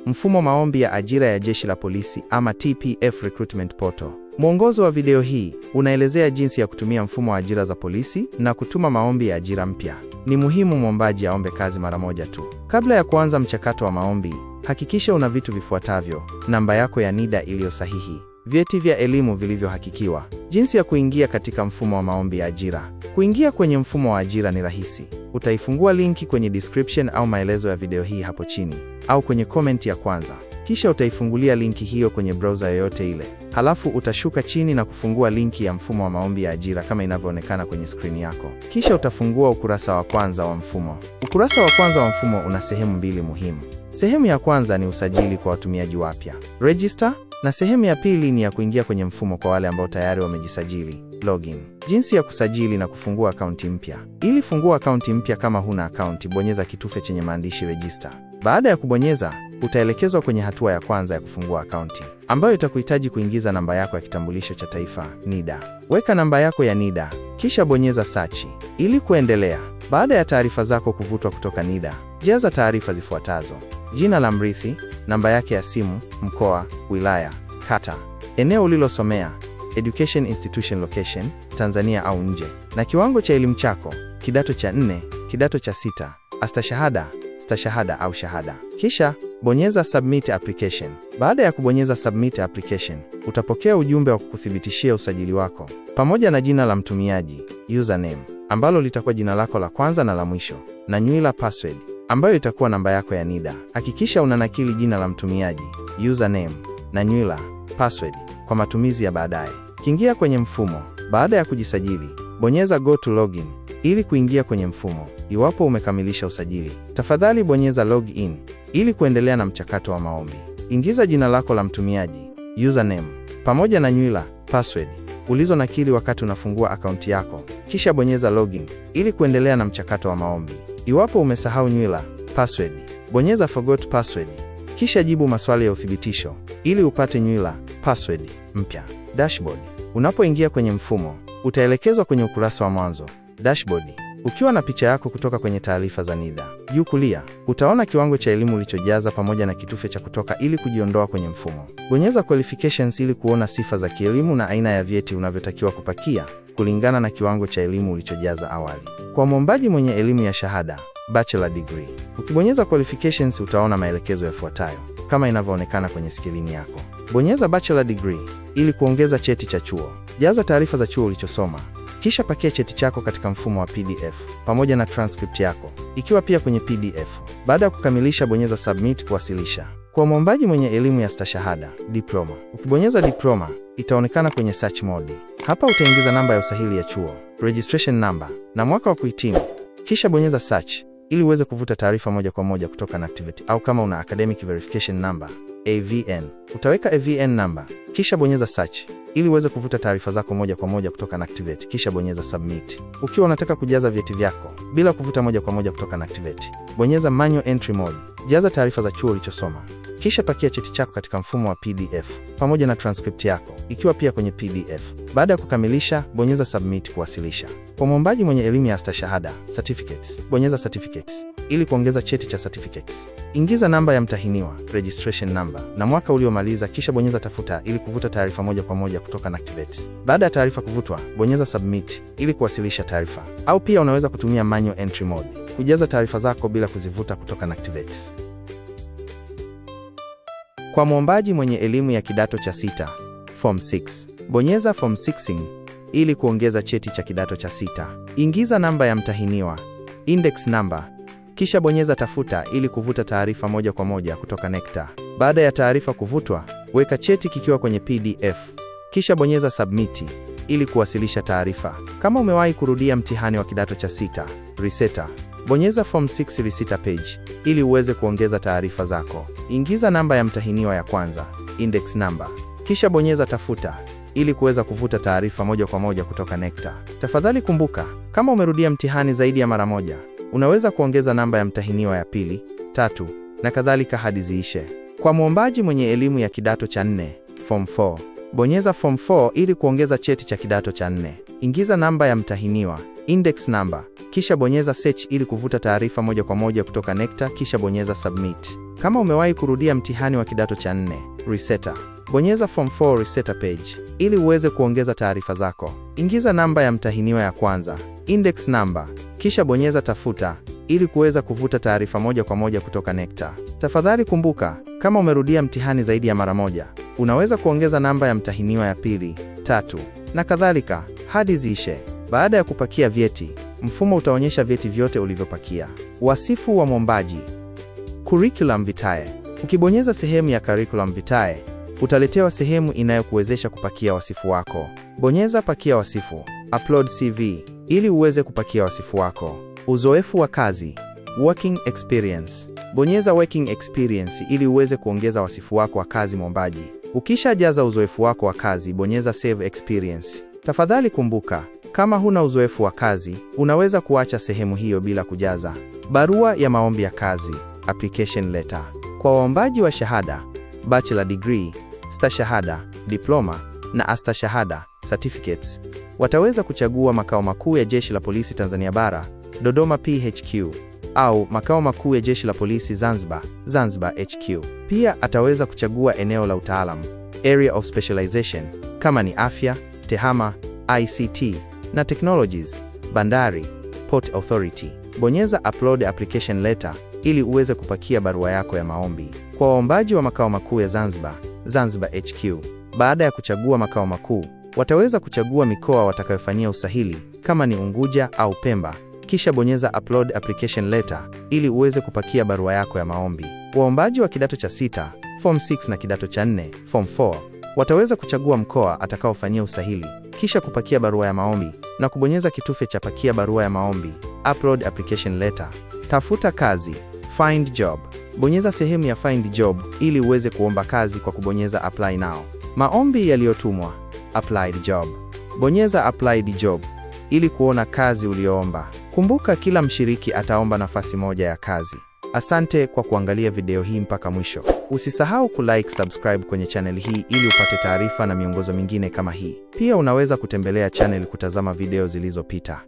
Mfumo maombi ya ajira ya Jeshi la Polisi ama TPF Recruitment Portal. Mwongozo wa video hii unaelezea jinsi ya kutumia mfumo wa ajira za polisi na kutuma maombi ya ajira mpya. Ni muhimu mwombaji aombe kazi mara moja tu. Kabla ya kuanza mchakato wa maombi, hakikisha una vitu vifuatavyo: namba yako ya NIDA iliyo sahihi, vyeti vya elimu vilivyohakikiwa. Jinsi ya kuingia katika mfumo wa maombi ya ajira. Kuingia kwenye mfumo wa ajira ni rahisi. Utaifungua linki kwenye description au maelezo ya video hii hapo chini, au kwenye comment ya kwanza. Kisha utaifungulia linki hiyo kwenye browser yoyote ile. Halafu utashuka chini na kufungua linki ya mfumo wa maombi ya ajira kama inavyoonekana kwenye skrini yako. Kisha utafungua ukurasa wa kwanza wa mfumo. Ukurasa wa kwanza wa mfumo una sehemu mbili muhimu. Sehemu ya kwanza ni usajili kwa watumiaji wapya, register, na sehemu ya pili ni ya kuingia kwenye mfumo kwa wale ambao tayari wamejisajili, login. Jinsi ya kusajili na kufungua akaunti mpya. Ili fungua akaunti mpya kama huna akaunti, bonyeza kitufe chenye maandishi register. Baada ya kubonyeza, utaelekezwa kwenye hatua ya kwanza ya kufungua akaunti, ambayo itakuhitaji kuingiza namba yako ya kitambulisho cha taifa, NIDA. Weka namba yako ya NIDA, kisha bonyeza search. Ili kuendelea, baada ya taarifa zako kuvutwa kutoka NIDA, jaza taarifa zifuatazo: jina la mrithi, namba yake ya simu, mkoa, wilaya, kata, eneo ulilosomea, education institution location, Tanzania au nje, na kiwango cha elimu chako, kidato cha 4, kidato cha 6, astashahada, stashahada au shahada. Kisha bonyeza submit application. Baada ya kubonyeza submit application, utapokea ujumbe wa kukuthibitishia usajili wako pamoja na jina la mtumiaji, username, ambalo litakuwa jina lako la kwanza na la mwisho, na nywila password, ambayo itakuwa namba yako ya NIDA. Hakikisha unanakili jina la mtumiaji, username, na nywila password kwa matumizi ya baadaye. Kiingia kwenye mfumo. Baada ya kujisajili, bonyeza go to login ili kuingia kwenye mfumo. Iwapo umekamilisha usajili, tafadhali bonyeza login ili kuendelea na mchakato wa maombi. Ingiza jina lako la mtumiaji, username, pamoja na nywila password ulizonakili wakati unafungua akaunti yako. Kisha bonyeza login ili kuendelea na mchakato wa maombi. Iwapo umesahau nywila password, bonyeza forgot password. Kisha jibu maswali ya uthibitisho ili upate nywila password mpya. Dashboard. Unapoingia kwenye mfumo, utaelekezwa kwenye ukurasa wa mwanzo, dashboard, ukiwa na picha yako kutoka kwenye taarifa za NIDA. Juu kulia, utaona kiwango cha elimu ulichojaza pamoja na kitufe cha kutoka ili kujiondoa kwenye mfumo. Bonyeza qualifications ili kuona sifa za kielimu na aina ya vyeti unavyotakiwa kupakia kulingana na kiwango cha elimu ulichojaza awali. Kwa mwombaji mwenye elimu ya shahada, bachelor degree, ukibonyeza qualifications utaona maelekezo yafuatayo kama inavyoonekana kwenye skrini yako. Bonyeza bachelor degree ili kuongeza cheti cha chuo. Jaza taarifa za chuo ulichosoma. Kisha pakia cheti chako katika mfumo wa PDF pamoja na transcript yako, ikiwa pia kwenye PDF. Baada ya kukamilisha, bonyeza submit kuwasilisha. Kwa mwombaji mwenye elimu ya stashahada, diploma, ukibonyeza diploma itaonekana kwenye search mode. Hapa utaingiza namba ya usahili ya chuo, registration number, na mwaka wa kuhitimu. Kisha bonyeza search ili uweze kuvuta taarifa moja kwa moja kutoka NACTVET, au kama una academic verification number, AVN, utaweka AVN number. Kisha bonyeza search ili uweze kuvuta taarifa zako moja kwa moja kutoka NACTVET. Kisha bonyeza submit. Ukiwa unataka kujaza vyeti vyako bila kuvuta moja kwa moja kutoka NACTVET, bonyeza manual entry mode. Jaza taarifa za chuo ulichosoma. Kisha pakia cheti chako katika mfumo wa PDF pamoja na transcript yako, ikiwa pia kwenye PDF. Baada ya kukamilisha, bonyeza submit kuwasilisha. Kwa mwombaji mwenye elimu ya stashahada, certificates, bonyeza certificates ili kuongeza cheti cha certificates. Ingiza namba ya mtahiniwa, registration number, na mwaka uliomaliza. Kisha bonyeza tafuta ili kuvuta taarifa moja kwa moja kutoka NACTVET. Baada ya taarifa kuvutwa, bonyeza submit ili kuwasilisha taarifa, au pia unaweza kutumia manual entry mode kujaza taarifa zako bila kuzivuta kutoka NACTVET. Kwa mwombaji mwenye elimu ya kidato cha 6, form 6, bonyeza form 6 ili kuongeza cheti cha kidato cha 6. Ingiza namba ya mtahiniwa, index number, kisha bonyeza tafuta ili kuvuta taarifa moja kwa moja kutoka NECTA. Baada ya taarifa kuvutwa, weka cheti kikiwa kwenye PDF. Kisha bonyeza submit ili kuwasilisha taarifa. Kama umewahi kurudia mtihani wa kidato cha 6, reseta, bonyeza form 6 reseta page ili uweze kuongeza taarifa zako. Ingiza namba ya mtahiniwa ya kwanza, index number, kisha bonyeza tafuta ili kuweza kuvuta taarifa moja kwa moja kutoka NECTA. Tafadhali kumbuka, kama umerudia mtihani zaidi ya mara moja, unaweza kuongeza namba ya mtahiniwa ya pili, 3 na kadhalika hadi ziishe. Kwa mwombaji mwenye elimu ya kidato cha 4, form 4, bonyeza form 4 ili kuongeza cheti cha kidato cha 4. Ingiza namba ya mtahiniwa, index number, kisha bonyeza search ili kuvuta taarifa moja kwa moja kutoka NECTA, kisha bonyeza submit. Kama umewahi kurudia mtihani wa kidato cha 4, reseta. Bonyeza Form 4 reseta page ili uweze kuongeza taarifa zako. Ingiza namba ya mtahiniwa ya kwanza, index number, kisha bonyeza tafuta ili kuweza kuvuta taarifa moja kwa moja kutoka NECTA. Tafadhali kumbuka, kama umerudia mtihani zaidi ya mara moja, unaweza kuongeza namba ya mtahiniwa ya pili, 3 na kadhalika hadi ziishe. Baada ya kupakia vyeti, mfumo utaonyesha vyeti vyote ulivyopakia. Wasifu wa mwombaji. Curriculum vitae. Ukibonyeza sehemu ya curriculum vitae, utaletewa sehemu inayokuwezesha kupakia wasifu wako. Bonyeza pakia wasifu, upload CV, ili uweze kupakia wasifu wako. Uzoefu wa kazi, working experience. Bonyeza working experience ili uweze kuongeza wasifu wako wa kazi mwombaji. Ukishajaza uzoefu wako wa kazi, bonyeza save experience. Tafadhali kumbuka, kama huna uzoefu wa kazi, unaweza kuacha sehemu hiyo bila kujaza. Barua ya maombi ya kazi, application letter. Kwa waombaji wa shahada, bachelor degree, stashahada, diploma na astashahada, certificates, wataweza kuchagua makao makuu ya Jeshi la Polisi Tanzania Bara, Dodoma PHQ, au makao makuu ya Jeshi la Polisi Zanzibar, Zanzibar HQ. Pia ataweza kuchagua eneo la utaalamu, area of specialization, kama ni afya, tehama, ICT na technologies, bandari, Port Authority. Bonyeza upload application letter ili uweze kupakia barua yako ya maombi. Kwa waombaji wa makao makuu ya Zanzibar, Zanzibar HQ, baada ya kuchagua makao makuu, wataweza kuchagua mikoa watakayofanyia usahili, kama ni Unguja au Pemba. Kisha bonyeza upload application letter ili uweze kupakia barua yako ya maombi. Waombaji wa kidato cha 6, Form 6 na kidato cha 4, Form 4, wataweza kuchagua mkoa atakaofanyia usahili, kisha kupakia barua ya maombi na kubonyeza kitufe cha pakia barua ya maombi, upload application letter. Tafuta kazi, find job. Bonyeza sehemu ya find job ili uweze kuomba kazi kwa kubonyeza apply now. Maombi yaliyotumwa, applied job. Bonyeza applied job ili kuona kazi uliyoomba. Kumbuka, kila mshiriki ataomba nafasi moja ya kazi. Asante kwa kuangalia video hii mpaka mwisho. Usisahau kulike, subscribe kwenye channel hii ili upate taarifa na miongozo mingine kama hii. Pia unaweza kutembelea channel kutazama video zilizopita.